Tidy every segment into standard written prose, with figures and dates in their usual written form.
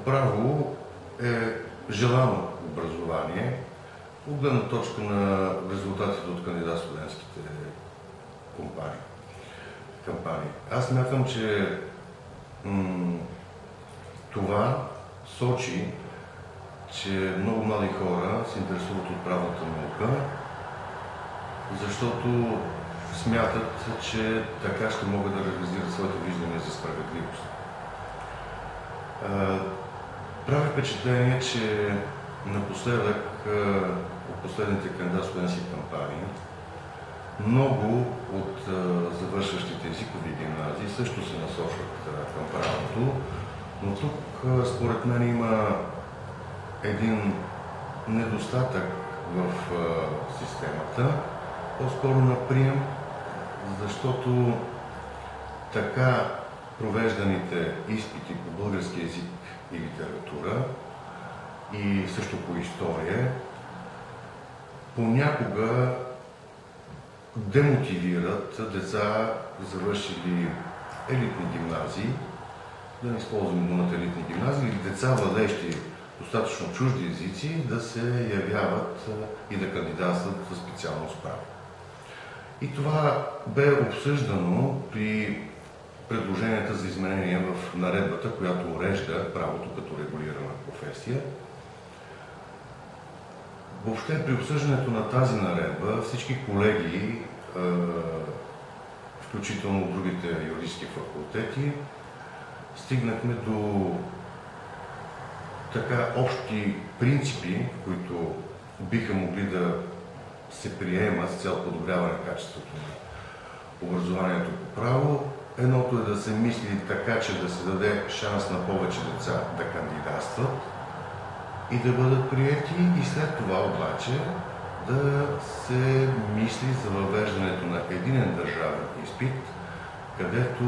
право е желано образование от гледна точка на резултатите от кандидат-студентските кампании. Аз смятам, че това сочи, че много млади хора се интересуват от правната наука, защото смятат, че така ще могат да реализират своите виждания за справедливост. Прави впечатление, че напоследък, от последните кандидат-студентски кампании, много от завършващите езикови гимназии също се насочват към правото, но тук според мен има един недостатък в системата, по-скоро на прием, защото така провежданите изпити по български език и литература и също по история понякога демотивират деца, завършили елитни гимназии, да не използваме думата елитни гимназии, или деца, владеещи достатъчно чужди езици, да се явяват и да кандидатстват за специалност право. И това бе обсъждано при предложенията за изменения в наредбата, която урежда правото като регулирана професия. Въобще при обсъждането на тази наредба всички колеги, включително от другите юридически факултети, стигнахме до така общи принципи, които биха могли да се приемат с цел подобряване на качеството на образованието по право. Едното е да се мисли така, че да се даде шанс на повече деца да кандидатстват и да бъдат приети, и след това обаче да се мисли за въвеждането на единен държавен изпит, където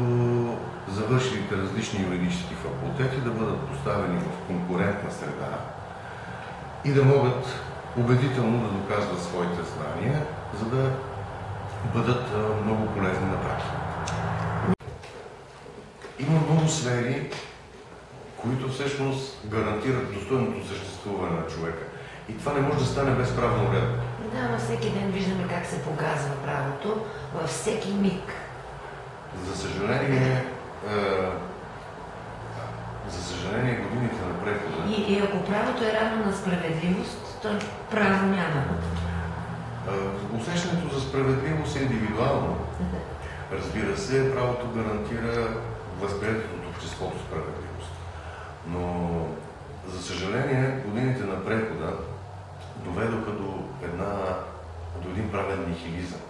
завършилите различни юридически факултети да бъдат поставени в конкурентна среда и да могат убедително да доказват своите знания, за да бъдат много полезни на практика. Има много сфери, които всъщност гарантират достойното съществуване на човека. И това не може да стане без правна уредба. Да, но всеки ден виждаме как се погазва правото във всеки миг. За съжаление, годините на прехода... И ако правото е равно на справедливост, то право няма. Усещането за справедливост е индивидуално. Разбира се, правото гарантира възприятието от обществото справедливост. Но, за съжаление, годините на прехода доведоха до един правен нихилизъм.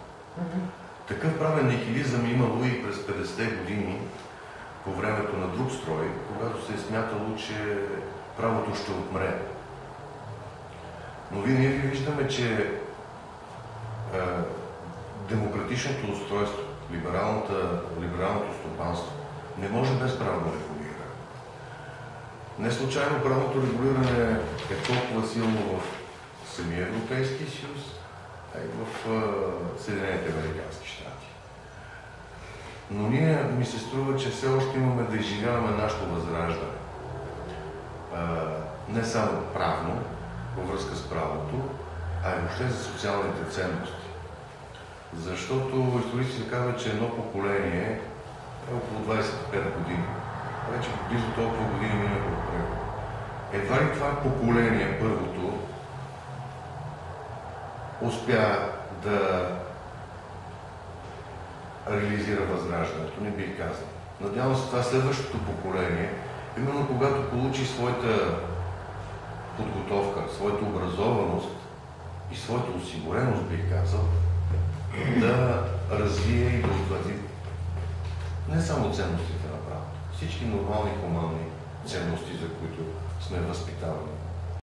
Такъв правен нихилизъм имало и през 50-те години по времето на друг строй, когато се е смятало, че правото ще отмре. Но ние виждаме, че демократичното устройство, либералното стопанство не може без правно регулиране. Не случайно правното регулиране е толкова силно в самия Европейски съюз, а и в Съединените американски щати. Но ми се струва, че все още имаме да изживяваме нашето възраждане. Не само правно, във връзка с правото, а и въобще за социалните ценности. Защото историците казват, че едно поколение е около 25 години. Вече близо толкова години минаха от преход. Едва ли това поколение, първото, успя да реализира възраждането, не бих казал. Надявам се това следващото поколение, именно когато получи своята подготовка, своята образованост и своята осигуреност, бих казал, да развие и да утвърди не само ценностите на правото, всички нормални хуманни ценности, за които сме възпитавани.